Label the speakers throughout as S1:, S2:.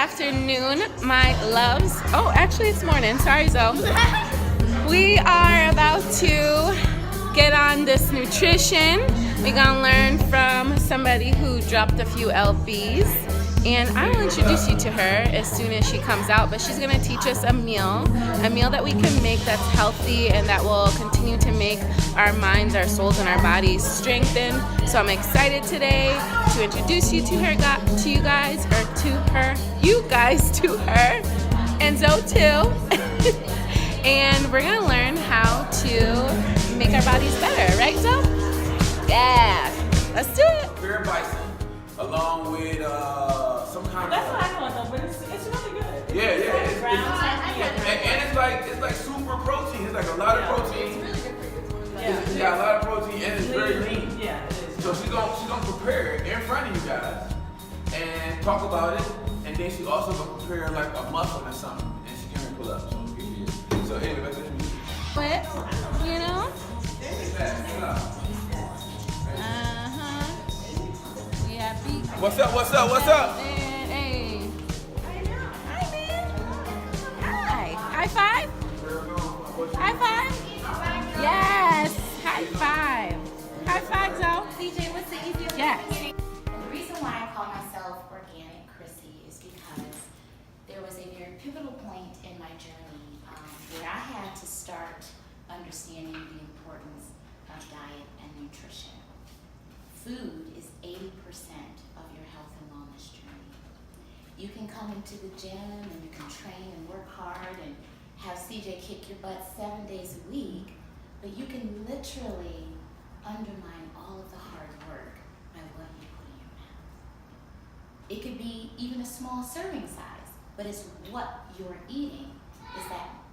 S1: afternoon, my loves. Oh, actually it's morning. Sorry, Zoe. We are about to get on this nutrition. We're gonna learn from somebody who dropped a few lbs, and I will introduce you to her as soon as she comes out. But she's gonna teach us a meal that we can make that's healthy and that will continue to make our minds, our souls, and our bodies strengthen. So I'm excited today to introduce you to her, to you guys, to her, and Zoe too. And we're gonna learn how to make our bodies better, right, Zoe? Yeah, let's do it.
S2: Beer bison, along with some kind of.
S3: That's what I want though, but it's really good.
S2: Yeah. And
S3: It's
S2: it's like super protein. It's like a lot of protein.
S3: It's really good for you.
S2: It's got a lot of protein and it's very lean.
S3: Yeah, it is.
S2: So she's gonna prepare it in front of you guys and talk about it, and then she also gonna prepare like a muffin or something, and she can pull up. So anyway, let's do it.
S1: But, you know? Yeah, big.
S2: What's up?
S1: Hey. Hi, man. Hi. High five? High five? Yes. High five. High five, Zoe.
S4: CJ, what's the easiest
S1: Yes.
S4: way? And the reason why I call myself Organic Crissy is because there was a very pivotal point in my journey where I had to start understanding the importance of diet and nutrition. Food is 80% of your health and wellness journey. You can come into the gym and you can train and work hard and have CJ kick your butt 7 days a week, but you can literally undermine all of the hard work by what you put in your mouth. It could be even a small serving size, but it's what you're eating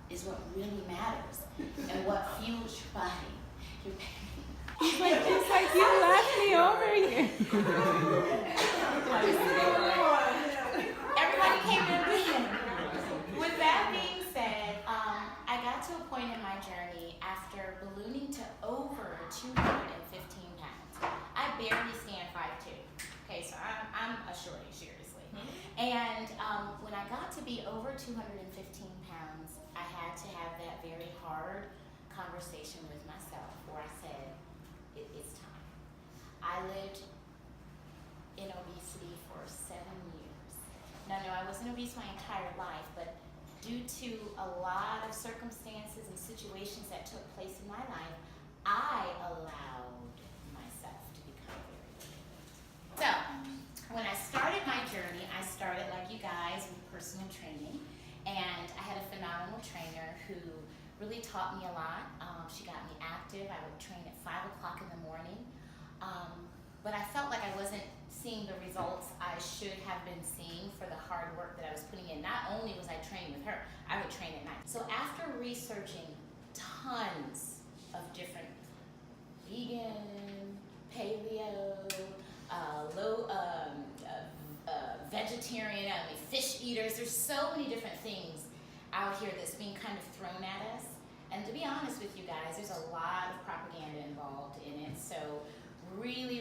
S4: is what really matters and what fuels your body.
S1: It's like you left me over here.
S4: Everybody came to agreement. With that being said, I got to a point in my journey after ballooning to over 215 pounds. I barely stand 5'2". Okay, so I'm a shorty, seriously. And when I got to be over 215 pounds, I had to have that very hard conversation with myself where I said, it's time. I lived in obesity for 7 years. Now, no, I wasn't obese my entire life, but due to a lot of circumstances and situations that took place in my life, I allowed myself to become very obese. So, when I started my journey, I started like you guys with personal training, and I had a phenomenal trainer who really taught me a lot. She got me active. I would train at 5 o'clock in the morning. But I felt like I wasn't seeing the results I should have been seeing for the hard work that I was putting in. Not only was I training with her, I would train at night. So after researching tons of different vegan, paleo, vegetarian, fish eaters, there's so many different things out here that's being kind of thrown at us. And to be honest with you guys, there's a lot of propaganda involved in it. So really,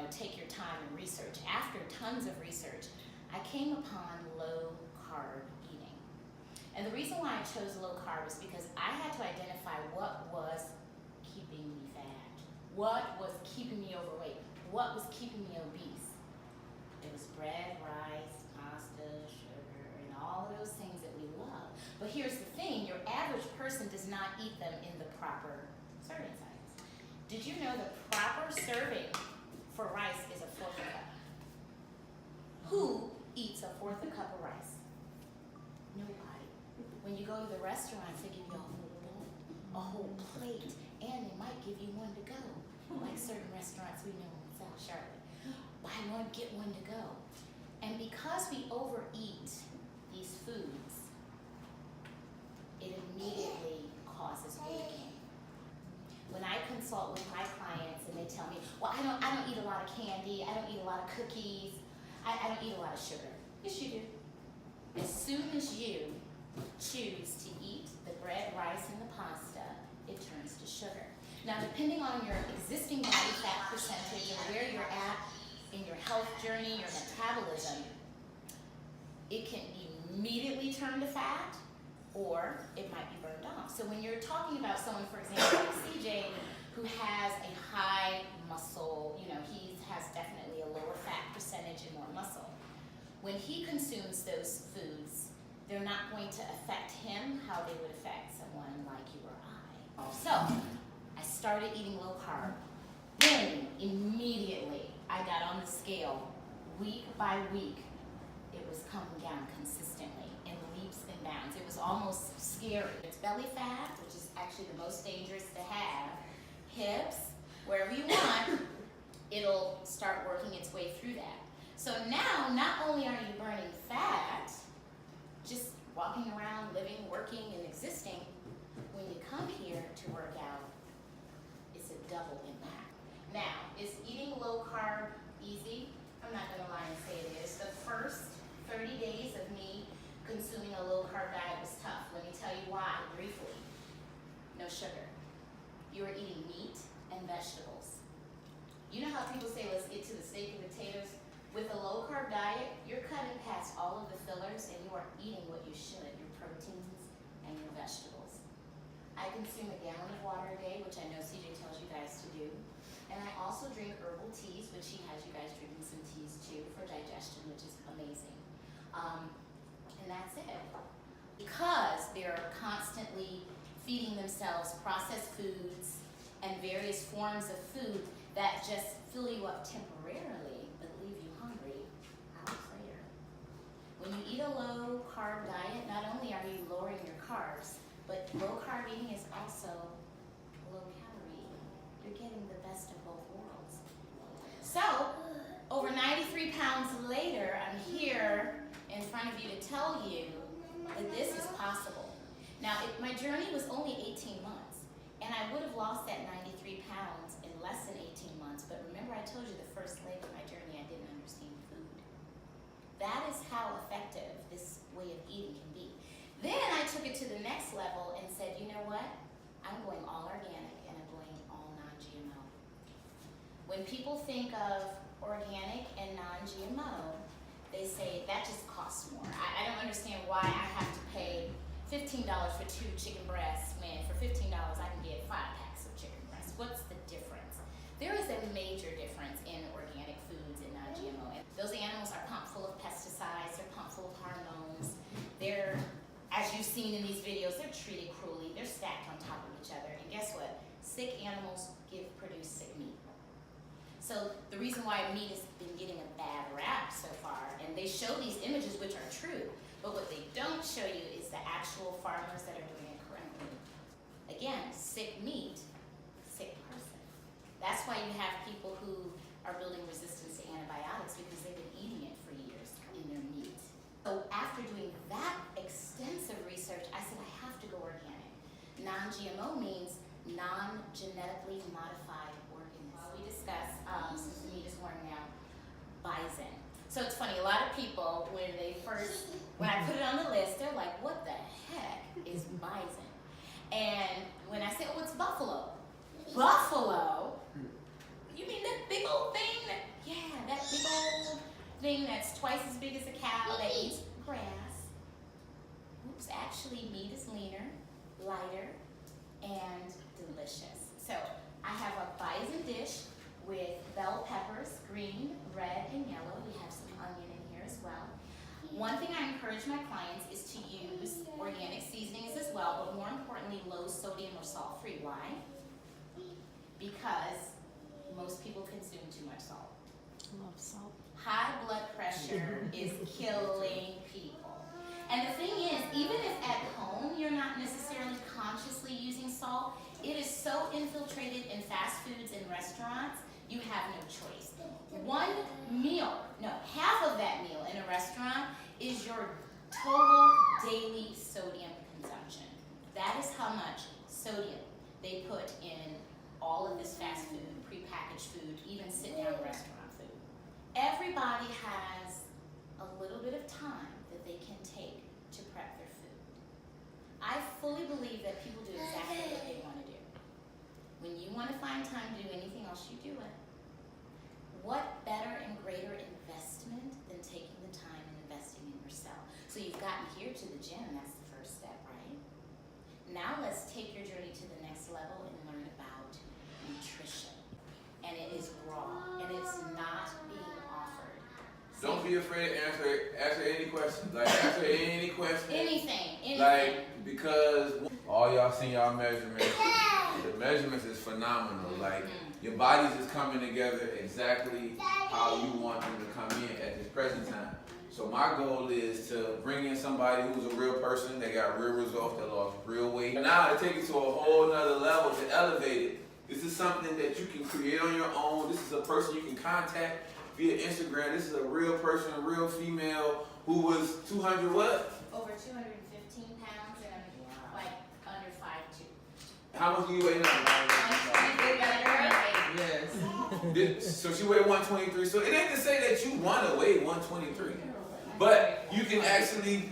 S4: take your time and research. After tons of research, I came upon low carb eating. And the reason why I chose low carb is because I had to identify what was keeping me fat, what was keeping me overweight, what was keeping me obese. It was bread, rice, pasta, sugar, and all of those things that we love. But here's the thing, your average person does not eat them in the proper serving size. Did you know the proper serving for rice is a 1/4 cup? Who eats a 1/4 cup of rice? Nobody. When you go to the restaurants, they give you a whole bowl, a whole plate, and they might give you one to go. Like certain restaurants we know in South Charlotte. Buy one, get one to go. And because we overeat these foods, it immediately causes weight gain. When I consult with my clients and they tell me, well, I don't eat a lot of candy, I don't eat a lot of cookies, I don't eat a lot of sugar. Yes, you do. As soon as you choose to eat the bread, rice, and the pasta, it turns to sugar. Now, depending on your existing body fat percentage and where you're at in your health journey, your metabolism, it can immediately turn to fat, or it might be burned off. So when you're talking about someone, for example, like CJ, who has a high muscle, you know, he has definitely a lower fat percentage and more muscle. When he consumes those foods, they're not going to affect him how they would affect someone like you or I. So I started eating low carb. Then immediately I got on the scale. Week by week, it was coming down consistently in leaps and bounds. It was almost scary. It's belly fat, which is actually the most dangerous to have. Hips, wherever you want, it'll start working its way through that. So now, not only are you burning fat, just walking around, living, working, and existing, when you come here to work out, it's a double impact. Now, is eating low carb easy? I'm not gonna lie and say it is. The first 30 days of me consuming a low carb diet was tough. Let me tell you why, briefly. No sugar. You are eating meat and vegetables. You know how people say, let's get to the steak and potatoes? With a low carb diet, you're cutting past all of the fillers and you are eating what you should, your proteins and your vegetables. I consume a gallon of water a day, which I know CJ tells you guys to do. And I also drink herbal teas, which he has you guys drinking some teas too for digestion, which is amazing. And that's it. Because they're constantly feeding themselves processed foods and various forms of food that just fill you up temporarily, but leave you hungry hours later. When you eat a low carb diet, not only are you lowering your carbs, but low carb eating is also low calorie eating. You're getting the best of both worlds. So, over 93 pounds later, I'm here in front of you to tell you that this is possible. Now, my journey was only 18 months, and I would have lost that 93 pounds in less than 18 months, but remember I told you the first leg of my journey I didn't understand food. That is how effective this way of eating can be. Then I took it to the next level and said, you know what? I'm going all organic and I'm going all non-GMO. When people think of organic and non-GMO, they say that just costs more. I don't understand why I have to pay $15 for 2 chicken breasts when for $15 I can get 5 packs of chicken breasts. What's the difference? There is a major difference in organic foods and non-GMO. Those animals are pumped full of pesticides, they're pumped full of hormones. They're, as you've seen in these videos, they're treated cruelly, they're stacked on top of each other. And guess what? Sick animals produce sick meat. So the reason why meat has been getting a bad rap so far, and they show these images which are true, but what they don't show you is the actual farmers that are doing it correctly. Again, sick meat, sick person. That's why you have people who are building resistance to antibiotics because they've been eating it for years in their meat. So after doing that extensive research, I said I have to go organic. Non-GMO means non-genetically modified organisms. We discussed, since the meat is worn out, bison. So it's funny, a lot of people, when I put it on the list, they're like, what the heck is bison? And when I say, oh, it's buffalo. Buffalo? You mean that big old thing? That big old thing that's twice as big as a cow that eats grass. Oops, actually meat is leaner, lighter, and delicious. So I have a bison dish with bell peppers, green, red, and yellow. We have some onion in here as well. One thing I encourage my clients is to use organic seasonings as well, but more importantly, low sodium or salt-free. Why? Because most people consume too much salt.
S1: I love salt.
S4: High blood pressure is killing people. And the thing is, even if at home you're not necessarily consciously using salt, it is so infiltrated in fast foods and restaurants, you have no choice. One meal, no, half of that meal in a restaurant is your total daily sodium consumption. That is how much sodium they put in all of this fast food, prepackaged food, even sit-down restaurant food. Everybody has a little bit of time that they can take to prep their food. I fully believe that people do exactly what they want to do. When you want to find time to do anything else, you do it. What better and greater investment than taking the time and investing in yourself. So you've gotten here to the gym, that's the first step, right? Now let's take your journey to the next level and learn about nutrition. And it is raw, and it's not being offered.
S2: Don't be afraid to answer any questions. Like, answer any question.
S4: Anything.
S2: Like, because all y'all seen y'all measurements. The measurements is phenomenal. Like, your bodies is coming together exactly how you want them to come in at this present time. So my goal is to bring in somebody who's a real person, that got real results, that lost real weight. Now to take it to a whole nother level, to elevate it. This is something that you can create on your own. This is a person you can contact via Instagram. This is a real person, a real female who was 200 what?
S4: Over 215 pounds and I'm like under 5'2".
S2: How much do you weigh now?
S3: Yes.
S2: So she weighed 123. So it ain't to say that you want to weigh 123. But you can actually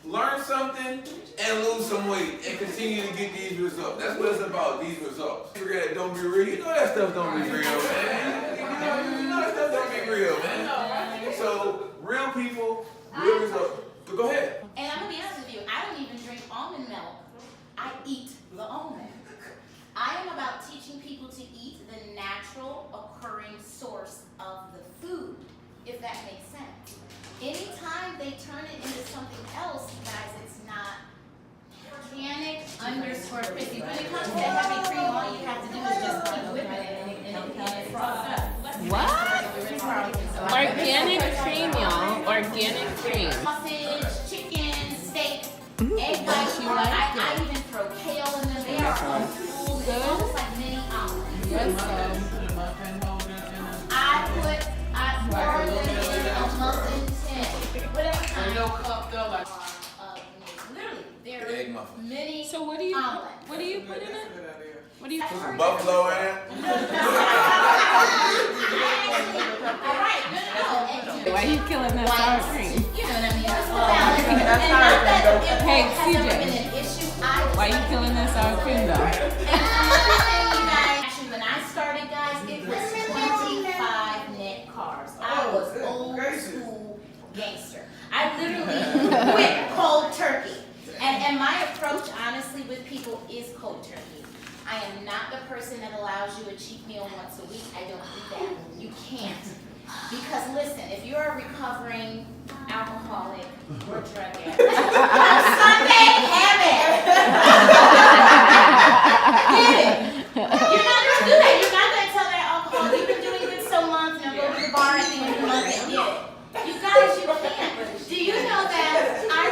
S2: learn something and lose some weight and continue to get these results. That's what it's about, these results. Forget that don't be real. You know that stuff don't be real, man. You know that stuff don't be real, man. So real people, real results. So go ahead.
S4: And I'm gonna be honest with you, I don't even drink almond milk. I eat the almond. I am about teaching people to eat the natural occurring source of the food, if that makes sense. Anytime they turn it into something else, guys, it's not organic _Crissy. When it comes to heavy cream, all you have to do is just keep whipping it and it froths up.
S1: What? Organic cream, y'all. Organic cream.
S4: Sausage, chicken, steak, egg whites. I even throw kale in them. They are all full. It's almost like mini omelets.
S1: Yes,
S4: I pour a little bit of muffin tin. Whatever kind.
S3: No cup though, like.
S4: Literally, there
S2: Egg
S4: are
S2: muffin.
S4: many
S1: So what do you
S4: omelets.
S1: put in it? What do you put in it?
S2: Buffalo in it.
S4: Alright, no.
S1: Why are you killing that sour cream?
S4: You know what I mean?
S1: Hey, CJ.
S4: Why
S1: Why are you killing that sour cream though?
S4: Actually, when I started, guys, it was 25 net carbs. I was old school gangster. I literally quit cold turkey. And my approach, honestly, with people is cold turkey. I am not the person that allows you a cheat meal once a week. I don't do that. You can't. Because listen, if you're a recovering alcoholic or drug addict, on Sunday, have it. Get it. You're not going to do that. You're not going to tell that alcohol, you've been doing this so long, and go to the bar at the end of the month and get it. You guys, you can't. Do you know that I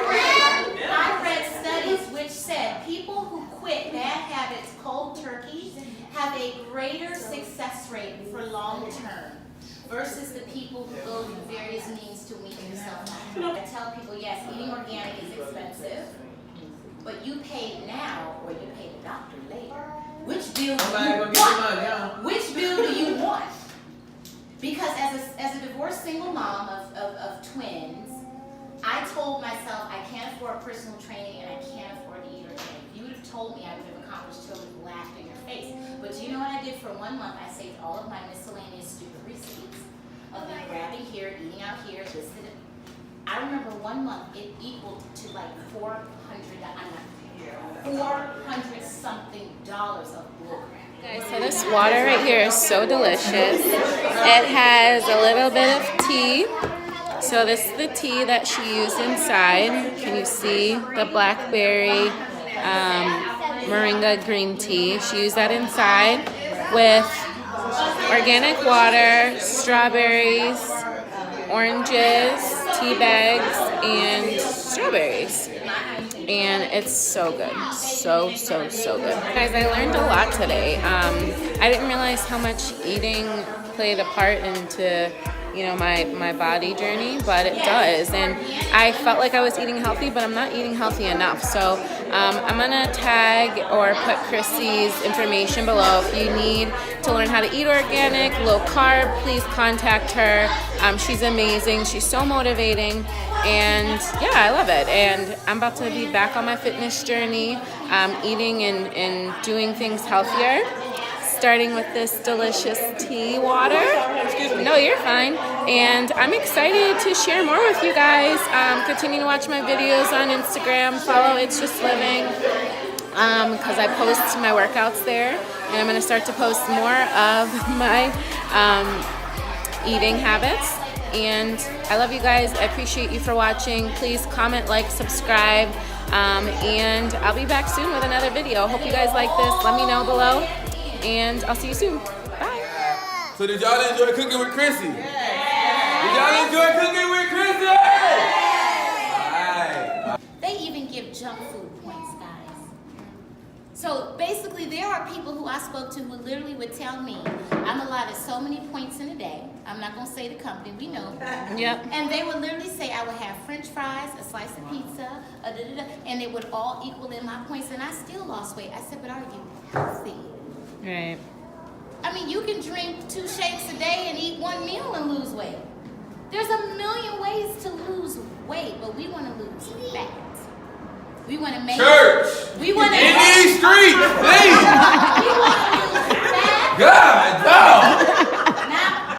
S4: read studies which said people who quit bad habits cold turkey have a greater success rate for long term versus the people who go through various means to wean themselves out. I tell people, yes, eating organic is expensive, but you pay now or you pay the doctor later. Which bill do you want? Which bill do you want? Because as a divorced single mom of twins, I told myself I can't afford personal training and I can't afford to eat organic. If you would have told me, I would have accomplished till you laughed in your face. But do you know what I did for 1 month? I saved all of my miscellaneous stupid receipts of me grabbing here, eating out here, this and that. I remember 1 month it equaled to like $400 something of bullcrap.
S1: Guys, so this water right here is so delicious. It has a little bit of tea. So this is the tea that she used inside. Can you see the blackberry moringa green tea? She used that inside with organic water, strawberries, oranges, tea bags, and strawberries. And it's so good. So good. Guys, I learned a lot today. I didn't realize how much eating played a part into my body journey, but it does. And I felt like I was eating healthy, but I'm not eating healthy enough. So I'm gonna tag or put Crissy's information below. If you need to learn how to eat organic, low carb, please contact her. She's amazing. She's so motivating. And yeah, I love it. And I'm about to be back on my fitness journey, eating and doing things healthier. starting with this delicious tea water. No, you're fine. And I'm excited to share more with you guys. Continue to watch my videos on Instagram. Follow It's Just Living because I post my workouts there. And I'm going to start to post more of my eating habits. And I love you guys. I appreciate you for watching. Please comment, like, subscribe. And I'll be back soon with another video. Hope you guys like this. Let me know below. And I'll see you soon. Bye.
S2: So did y'all enjoy cooking with Crissy? Did y'all enjoy cooking with Crissy? Alright.
S4: They even give junk food points, guys. So basically, there are people who I spoke to who literally would tell me, I'm allotted so many points in a day. I'm not going to say the company, we know.
S1: Yep.
S4: And they would literally say I would have french fries, a slice of pizza, and it would all equal in my points, and I still lost weight. I said, but are you healthy?
S1: Right.
S4: I mean, you can drink 2 shakes a day and eat 1 meal and lose weight. There's a million ways to lose weight, but we want to lose fat. We want to make
S2: Church!
S4: We want to
S2: In these streets!